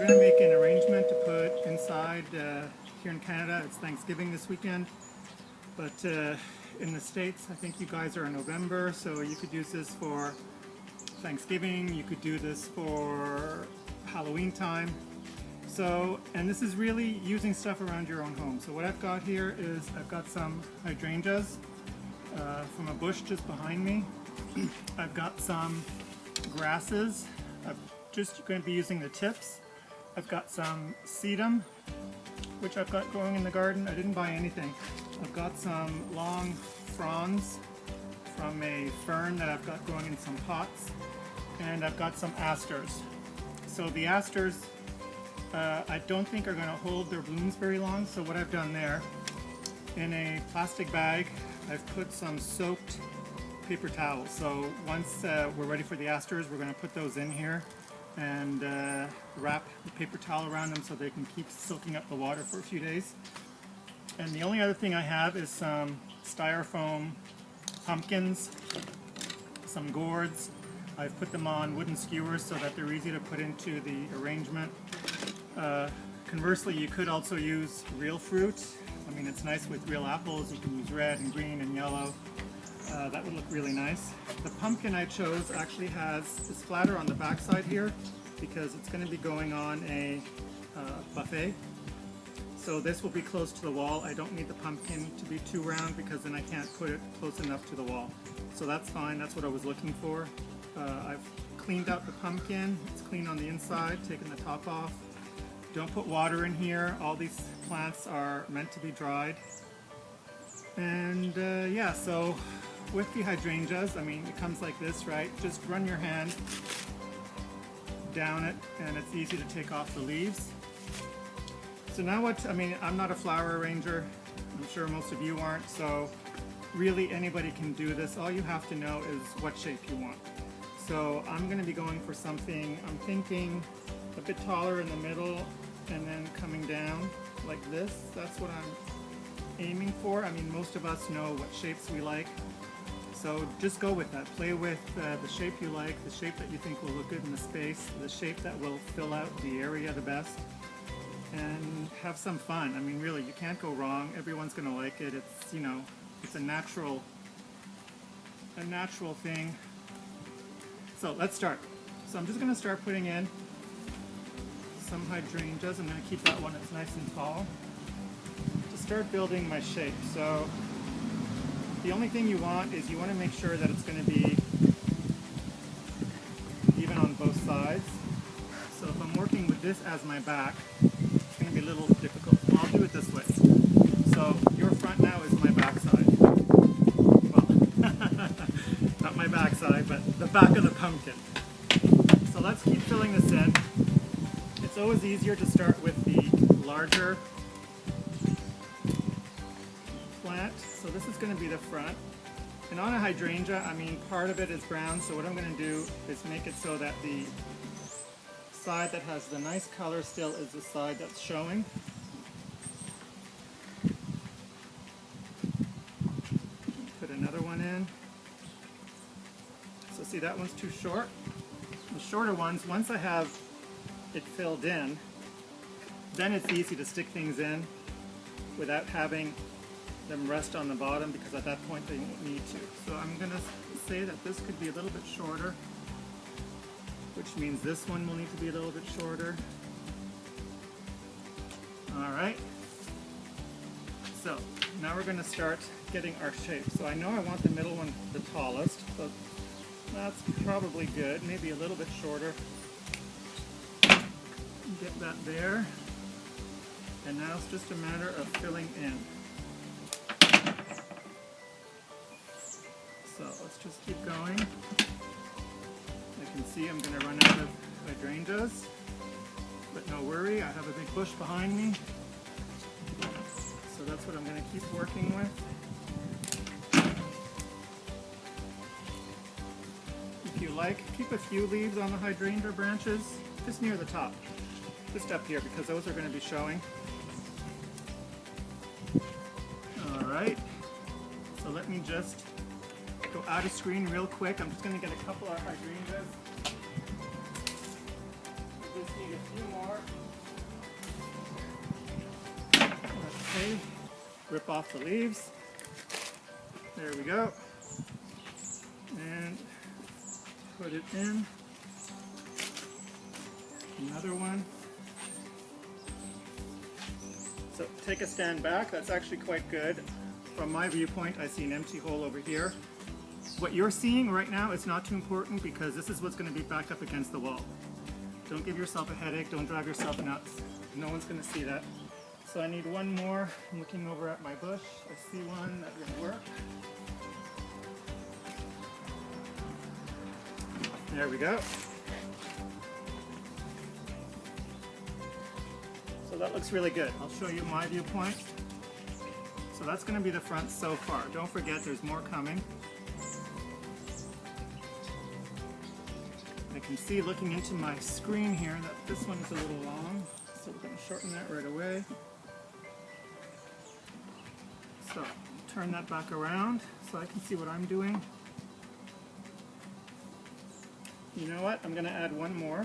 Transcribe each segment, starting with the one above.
we're going to make an arrangement to put inside. Here in Canada, it's Thanksgiving this weekend, but in the States, I think you guys are in November, so you could use this for Thanksgiving, you could do this for Halloween time. So, and this is really using stuff around your own home. So what I've got here is I've got some hydrangeas from a bush just behind me. I've got some grasses. I'm just going to be using the tips. I've got some sedum, which I've got growing in the garden. I didn't buy anything. I've got some long fronds from a fern that I've got growing in some pots. And I've got some asters. So the asters, I don't think are going to hold their blooms very long. So what I've done there, in a plastic bag, I've put some soaked paper towels. So once we're ready for the asters, we're going to put those in here and wrap the paper towel around them so they can keep soaking up the water for a few days. And the only other thing I have is some styrofoam pumpkins, some gourds. I've put them on wooden skewers so that they're easy to put into the arrangement. Conversely, you could also use real fruit. I mean, it's nice with real apples. You can use red and green and yellow. That would look really nice. The pumpkin I chose actually is flatter on the back side here because it's going to be going on a buffet. So this will be close to the wall. I don't need the pumpkin to be too round because then I can't put it close enough to the wall. So that's fine, that's what I was looking for. I've cleaned out the pumpkin. It's clean on the inside, taken the top off. Don't put water in here. All these plants are meant to be dried. And yeah, so with the hydrangeas, I mean, it comes like this, right? Just run your hand down it and it's easy to take off the leaves. So now I'm not a flower arranger. I'm sure most of you aren't, so really anybody can do this. All you have to know is what shape you want. So I'm going to be going for something, I'm thinking a bit taller in the middle and then coming down like this. That's what I'm aiming for. I mean, most of us know what shapes we like. So just go with that. Play with the shape you like, the shape that you think will look good in the space, the shape that will fill out the area the best, and have some fun. I mean, really, you can't go wrong. Everyone's going to like it. It's, you know, it's a natural thing. So let's start. So I'm just going to start putting in some hydrangeas. I'm going to keep that one that's nice and tall to start building my shape. So the only thing you want is you want to make sure that it's going to be even on both sides. So if I'm working with this as my back, it's going to be a little difficult. I'll do it this way. So your front now is my back side. Not my backside, but the back of the pumpkin. So let's keep filling this in. It's always easier to start with the larger plant. So this is going to be the front. And on a hydrangea, I mean, part of it is brown, so what I'm going to do is make it so that the side that has the nice color still is the side that's showing. Put another one in. So see, that one's too short. The shorter ones, once I have it filled in, then it's easy to stick things in without having them rest on the bottom, because at that point they won't need to. So I'm going to say that this could be a little bit shorter, which means this one will need to be a little bit shorter. Alright, so now we're going to start getting our shape. So I know I want the middle one the tallest, so that's probably good, maybe a little bit shorter. Get that there, and now it's just a matter of filling in. So let's just keep going. I can see I'm going to run out of hydrangeas, but no worry, I have a big bush behind me. So that's what I'm going to keep working with. If you like, keep a few leaves on the hydrangea branches, just near the top. Just up here, because those are going to be showing. Alright, so let me just go out of screen real quick. I'm just going to get a couple of hydrangeas. Just need a few more. rip off the leaves. There we go. And put it in. Another one. So take a stand back. That's actually quite good. From my viewpoint, I see an empty hole over here. What you're seeing right now is not too important because this is what's going to be back up against the wall. Don't give yourself a headache. Don't drive yourself nuts. No one's going to see that. So I need one more. I'm looking over at my bush. I see one that would work. There we go. So that looks really good. I'll show you my viewpoint. So that's going to be the front so far. Don't forget there's more coming. I can see looking into my screen here that this one is a little long. So we're going to shorten that right away. So turn that back around so I can see what I'm doing. You know what? I'm going to add one more.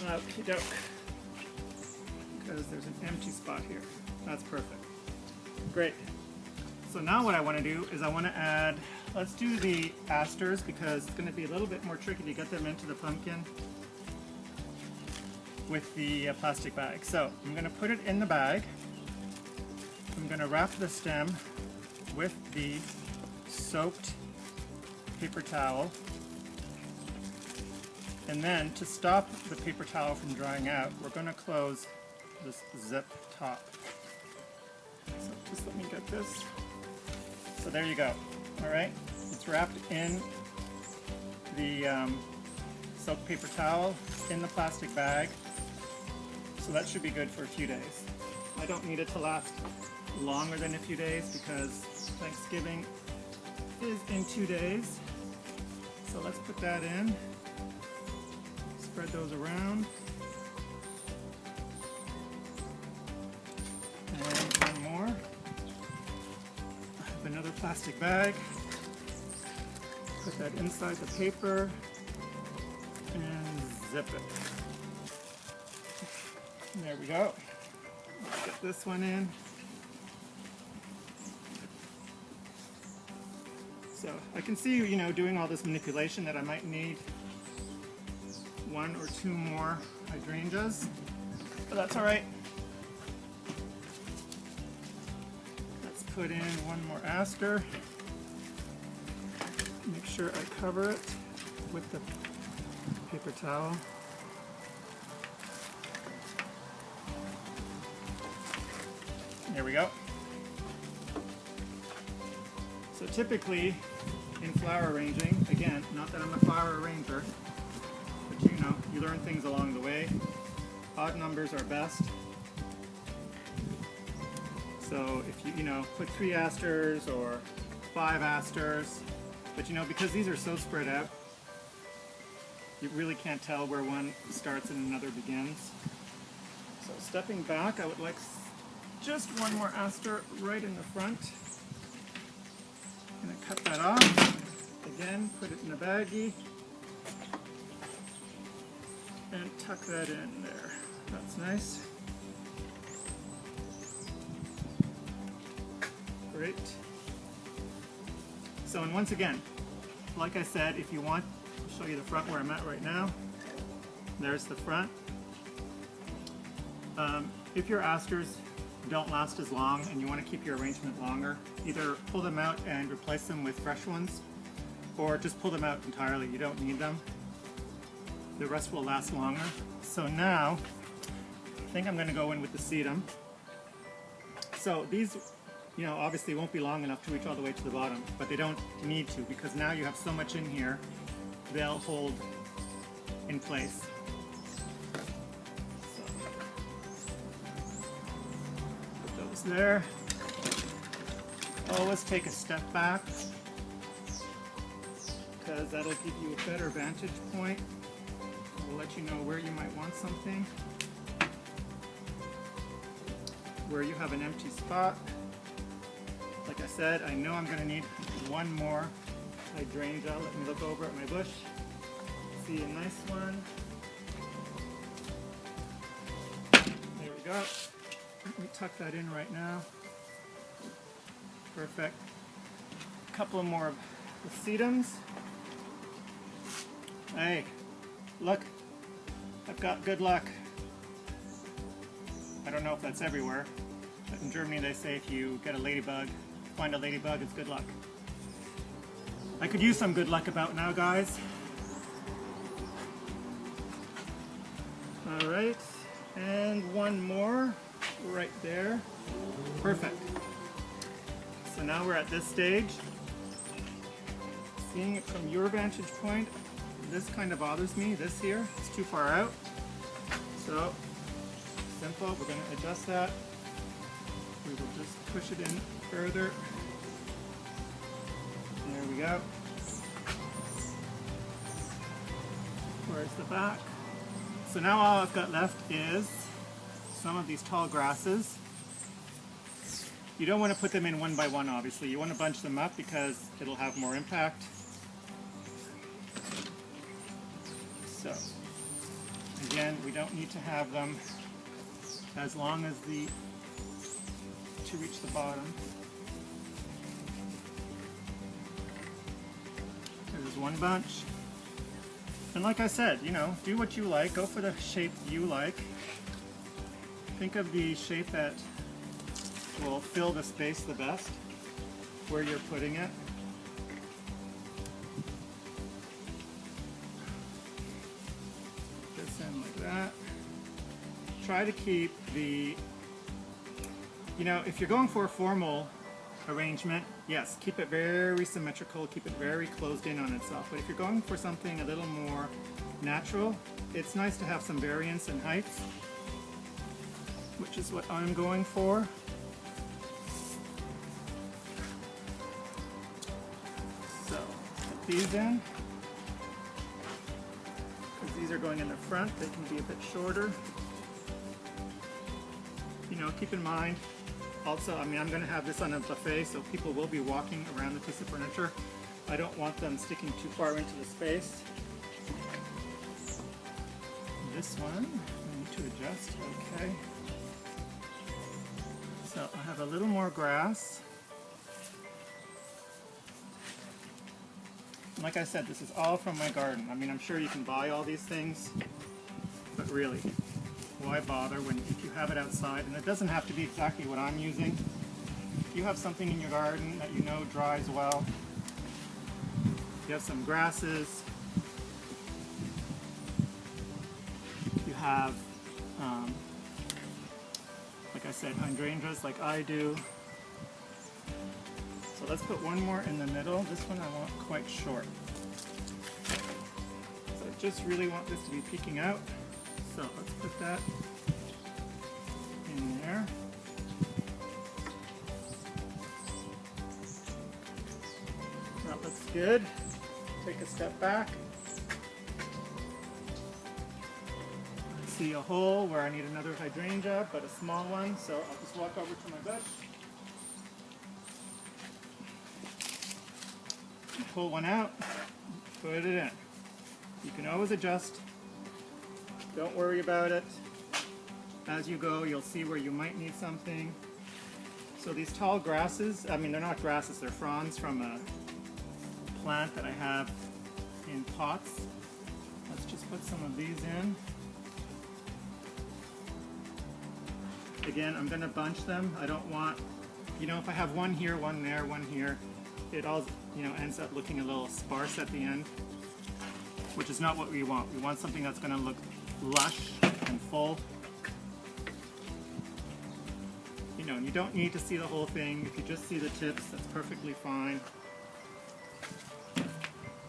Okie doke. Because there's an empty spot here. That's perfect. Great. So now what I want to do is I want to add, let's do the asters because it's going to be a little bit more tricky to get them into the pumpkin with the plastic bag. So I'm going to put it in the bag. I'm going to wrap the stem with the soaked paper towel. And then to stop the paper towel from drying out, we're going to close this zip top. So just let me get this. So there you go. All right, it's wrapped in the soaked paper towel in the plastic bag. So that should be good for a few days. I don't need it to last longer than a few days because Thanksgiving is in 2 days. So let's put that in. Spread those around. And one more. I have another plastic bag. Put that inside the paper and zip it. There we go. Let's get this one in. So I can see, you know, doing all this manipulation that I might need 1 or 2 more hydrangeas, but that's all right. Let's put in 1 more aster. Make sure I cover it with the paper towel. There we go. So typically in flower arranging, again, not that I'm a flower arranger, but you know, you learn things along the way. Odd numbers are best. So if you put 3 asters or 5 asters, but you know, because these are so spread out, you really can't tell where one starts and another begins. So stepping back, I would like just 1 more aster right in the front. I'm going to cut that off. Again, put it in a baggie. And tuck that in there. That's nice. Great. So, and once again, like I said, if you want, I'll show you the front where I'm at right now. There's the front. If your asters don't last as long and you want to keep your arrangement longer, either pull them out and replace them with fresh ones, or just pull them out entirely. You don't need them. The rest will last longer. So now, I think I'm going to go in with the sedum. So these, you know, obviously won't be long enough to reach all the way to the bottom, but they don't need to because now you have so much in here, they'll hold in place. There. Always take a step back because that'll give you a better vantage point. It'll let you know where you might want something, where you have an empty spot. Like I said, I know I'm going to need 1 more hydrangea. Let me look over at my bush. see a nice one. There we go. Let me tuck that in right now. Perfect. A couple more of the sedums. Hey, look, I've got good luck. I don't know if that's everywhere, but in Germany they say if you get a ladybug, find a ladybug, it's good luck. I could use some good luck about now, guys. All right, and one more right there. Perfect. So now we're at this stage. Seeing it from your vantage point, this kind of bothers me, this here, it's too far out. So, simple, we're going to adjust that. We will just push it in further. There we go. Where's the back? So now all I've got left is some of these tall grasses. You don't want to put them in one by one, obviously. You want to bunch them up because it'll have more impact. So, again, we don't need to have them as long as to reach the bottom. There's one bunch. And like I said, you know, do what you like. Go for the shape you like. Think of the shape that will fill the space the best where you're putting it. Like that. Try to keep the, you know, if you're going for a formal arrangement, yes, keep it very symmetrical, keep it very closed in on itself. But if you're going for something a little more natural, it's nice to have some variance in heights, which is what I'm going for. So, put these in. These are going in the front, they can be a bit shorter. You know, keep in mind, also, I mean, I'm going to have this on a buffet, so people will be walking around the piece of furniture. I don't want them sticking too far into the space. This one, I need to adjust, okay. So I have a little more grass. Like I said, this is all from my garden. I mean, I'm sure you can buy all these things, but really, why bother when if you have it outside? And it doesn't have to be exactly what I'm using. If you have something in your garden that you know dries well, you have some grasses, you have, like I said, hydrangeas like I do. So let's put one more in the middle. This one I want quite short. So I just really want this to be peeking out. So let's put that in there. That looks good. Take a step back. I see a hole where I need another hydrangea, but a small one. So I'll just walk over to my bush. Pull one out, put it in. You can always adjust. Don't worry about it. As you go, you'll see where you might need something. So these tall grasses, I mean, they're not grasses, they're fronds from a plant that I have in pots. Let's just put some of these in. Again, I'm going to bunch them. I don't want, you know, if I have one here, one there, one here, it all, you know, ends up looking a little sparse at the end, which is not what we want. We want something that's going to look lush and full. You know, you don't need to see the whole thing. If you just see the tips, that's perfectly fine.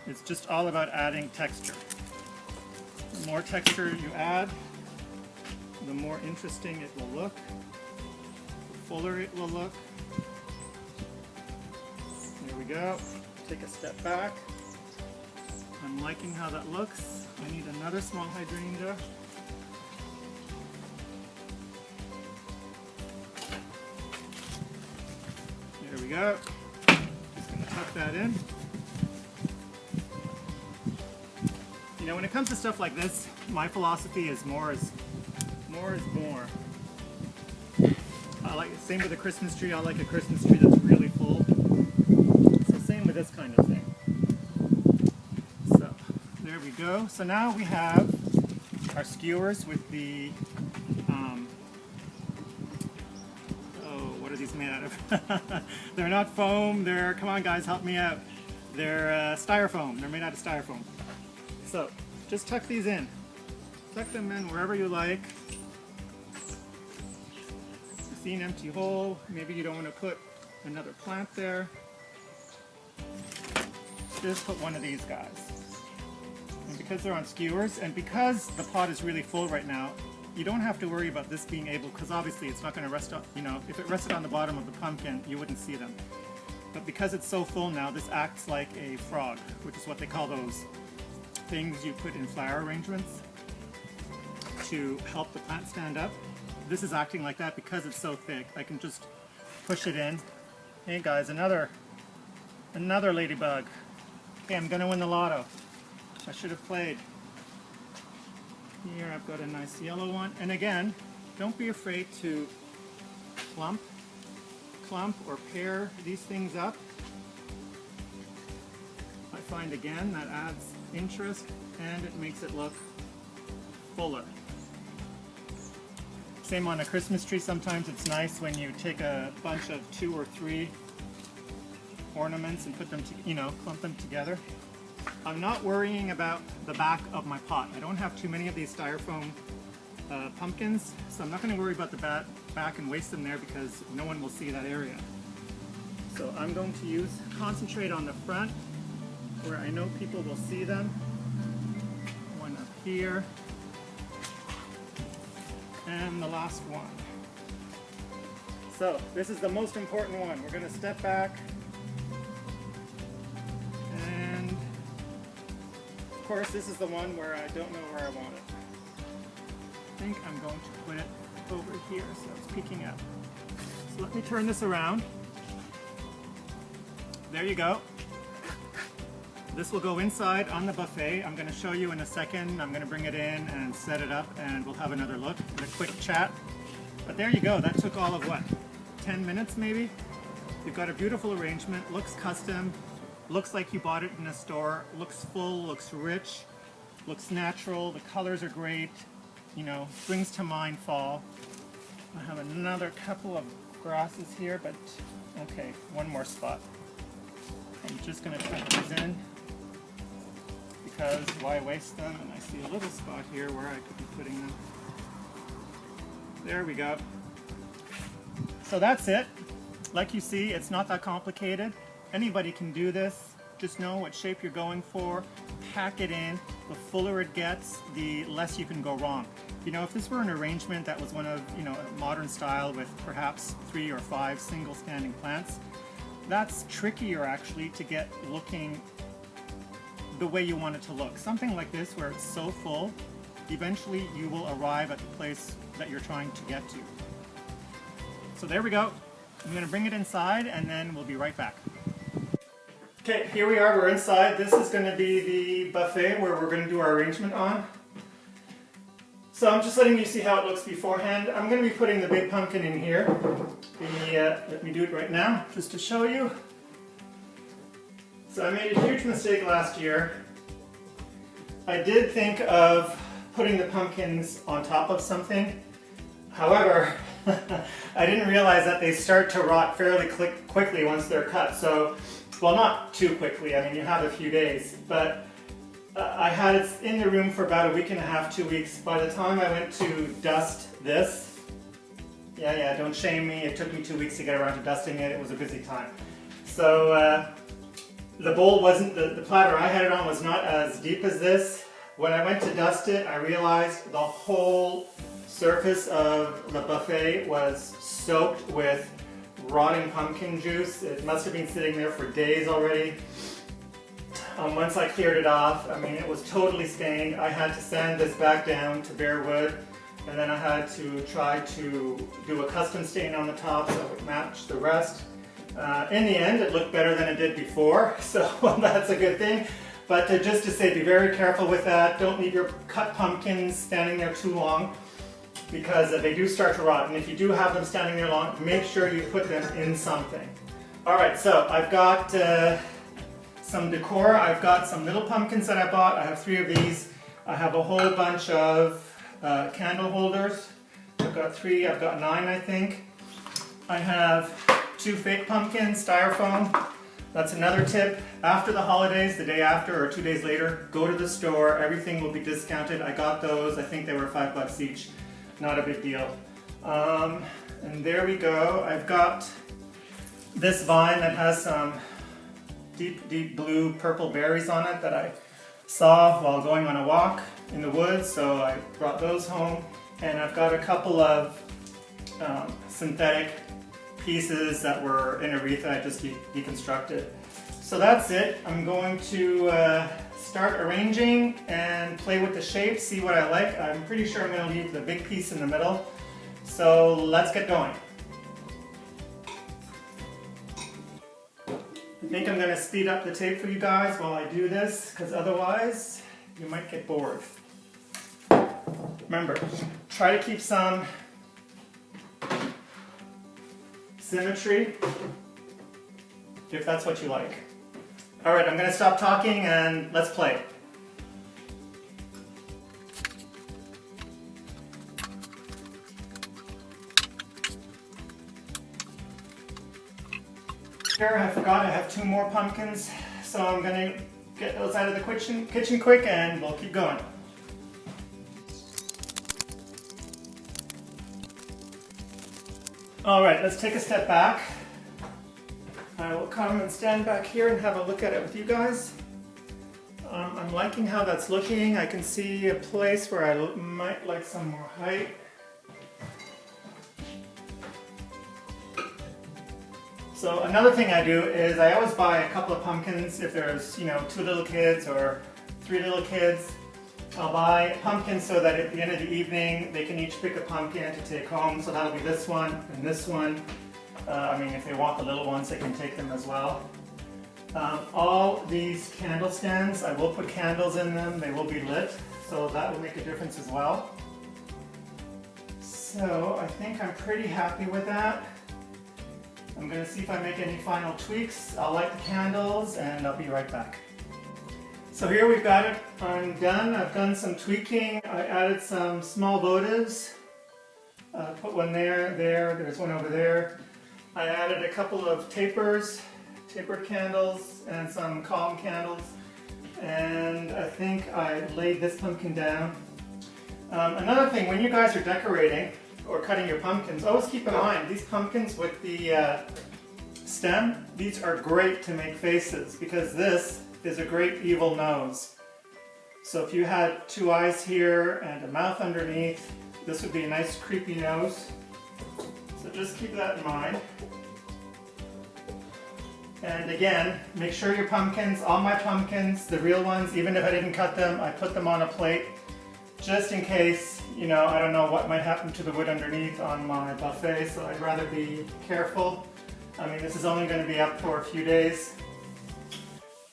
It's just all about adding texture. The more texture you add, the more interesting it will look, the fuller it will look. There we go. Take a step back. I'm liking how that looks. I need another small hydrangea. There we go. Just going to tuck that in. You know, when it comes to stuff like this, my philosophy is more is more. I like it. Same with a Christmas tree. I like a Christmas tree that's really full. So same with this kind of thing. So there we go. So now we have our skewers with the what are these made out of? They're not foam. They're, come on guys, help me out. They're styrofoam. They're made out of styrofoam. So just tuck these in. Tuck them in wherever you like. See an empty hole. Maybe you don't want to put another plant there. Just put one of these guys. And because they're on skewers, and because the pot is really full right now, you don't have to worry about this being able, because obviously it's not going to rest on, you know, if it rested on the bottom of the pumpkin, you wouldn't see them. But because it's so full now, this acts like a frog, which is what they call those things you put in flower arrangements to help the plant stand up. This is acting like that because it's so thick. I can just push it in. Hey guys, another ladybug. Okay, I'm gonna win the lotto. I should have played. Here I've got a nice yellow one. And again, don't be afraid to clump or pair these things up. I find again that adds interest and it makes it look fuller. Same on a Christmas tree. Sometimes it's nice when you take a bunch of 2 or 3 ornaments and put them, clump them together. I'm not worrying about the back of my pot. I don't have too many of these styrofoam pumpkins, so I'm not going to worry about the back and waste them there because no one will see that area. So I'm going to concentrate on the front where I know people will see them. One up here. And the last one. So this is the most important one. We're going to step back. And of course this is the one where I don't know where I want it. I think I'm going to put it over here so it's peeking out. So let me turn this around. There you go. This will go inside on the buffet. I'm going to show you in a second. I'm going to bring it in and set it up and we'll have another look and a quick chat. But there you go. That took all of what? 10 minutes maybe? You've got a beautiful arrangement. Looks custom. Looks like you bought it in a store. Looks full. Looks rich. Looks natural. The colors are great. You know, brings to mind fall. I have another couple of grasses here, but okay, one more spot. I'm just going to put these in. Because why waste them? And I see a little spot here where I could be putting them. There we go. So that's it. Like you see, it's not that complicated. Anybody can do this. Just know what shape you're going for. Pack it in. The fuller it gets, the less you can go wrong. You know, if this were an arrangement that was one of, a modern style with perhaps 3 or 5 single standing plants, that's trickier actually to get looking the way you want it to look. Something like this where it's so full, eventually you will arrive at the place that you're trying to get to. So there we go. I'm going to bring it inside and then we'll be right back. Okay, here we are, we're inside. This is going to be the buffet where we're going to do our arrangement on. So I'm just letting you see how it looks beforehand. I'm going to be putting the big pumpkin in here. Let me do it right now, just to show you. So I made a huge mistake last year. I did think of putting the pumpkins on top of something. However, I didn't realize that they start to rot fairly quickly once they're cut. So, well, not too quickly. I mean, you have a few days, but I had it in the room for about a week and a half, 2 weeks. By the time I went to dust this, yeah, don't shame me. It took me 2 weeks to get around to dusting it. It was a busy time. So the bowl wasn't, the platter I had it on was not as deep as this. When I went to dust it, I realized the whole surface of the buffet was soaked with rotting pumpkin juice. It must have been sitting there for days already. Once I cleared it off, I mean, it was totally stained. I had to sand this back down to bare wood, and then I had to try to do a custom stain on the top so it would match the rest. In the end, it looked better than it did before, so that's a good thing. But just to say, be very careful with that. Don't leave your cut pumpkins standing there too long, because they do start to rot. And if you do have them standing there long, make sure you put them in something. All right, so I've got some decor. I've got some little pumpkins that I bought. I have 3 of these. I have a whole bunch of candle holders. I've got 3, I've got 9 I think. I have 2 fake pumpkins, styrofoam. That's another tip. After the holidays, the day after or 2 days later, go to the store. Everything will be discounted. I got those. I think they were $5 each. Not a big deal. And there we go. I've got this vine that has some deep blue purple berries on it that I saw while going on a walk in the woods, so I brought those home. And I've got a couple of synthetic pieces that were in a wreath that I just deconstructed. So that's it. I'm going to start arranging and play with the shapes, see what I like. I'm pretty sure I'm going to leave the big piece in the middle. So let's get going. I think I'm going to speed up the tape for you guys while I do this, because otherwise you might get bored. Remember, try to keep some symmetry if that's what you like. Alright, I'm going to stop talking and let's play. Here, I forgot I have 2 more pumpkins, so I'm going to get those out of the kitchen quick and we'll keep going. Alright, let's take a step back. I will come and stand back here and have a look at it with you guys. I'm liking how that's looking. I can see a place where I might like some more height. So another thing I do is I always buy a couple of pumpkins if there's, 2 little kids or 3 little kids. I'll buy pumpkins so that at the end of the evening they can each pick a pumpkin to take home. So that'll be this one and this one. If they want the little ones, they can take them as well. All these candle stands, I will put candles in them. They will be lit, so that will make a difference as well. So I think I'm pretty happy with that. I'm going to see if I make any final tweaks. I'll light the candles and I'll be right back. So here we've got it undone. I've done some tweaking. I added some small votives. Put one there's one over there. I added a couple of tapered candles and some calm candles. And I think I laid this pumpkin down. Another thing, when you guys are decorating or cutting your pumpkins, always keep in mind, these pumpkins with the stem, these are great to make faces because this is a great evil nose. So if you had 2 eyes here and a mouth underneath, this would be a nice creepy nose. So just keep that in mind. And again, make sure your pumpkins, all my pumpkins, the real ones, even if I didn't cut them, I put them on a plate just in case, I don't know what might happen to the wood underneath on my buffet, so I'd rather be careful. This is only going to be up for a few days.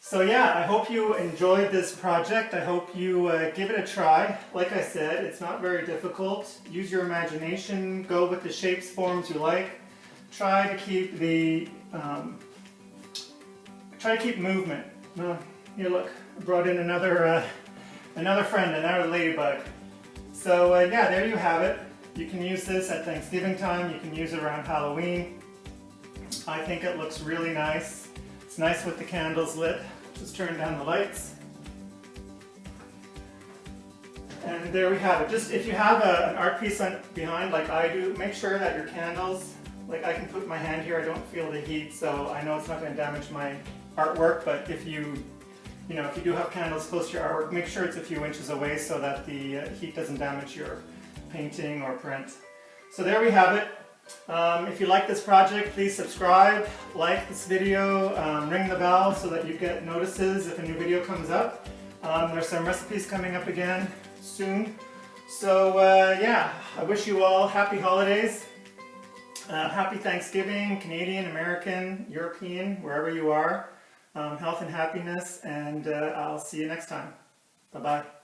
So yeah, I hope you enjoyed this project. I hope you give it a try. Like I said, it's not very difficult. Use your imagination, go with the shapes, forms you like. Try to keep movement. Here, look, I brought in another friend, another ladybug. So yeah, there you have it. You can use this at Thanksgiving time. You can use it around Halloween. I think it looks really nice. It's nice with the candles lit. Just turn down the lights. And there we have it. Just if you have an art piece behind like I do, make sure that your candles, like I can put my hand here, I don't feel the heat, so I know it's not going to damage my artwork, but if you do have candles close to your artwork, make sure it's a few inches away so that the heat doesn't damage your painting or print. So there we have it. If you like this project, please subscribe, like this video, ring the bell so that you get notices if a new video comes up. There's some recipes coming up again soon. So yeah, I wish you all happy holidays, happy Thanksgiving, Canadian, American, European, wherever you are. health and happiness, and I'll see you next time. Bye-bye.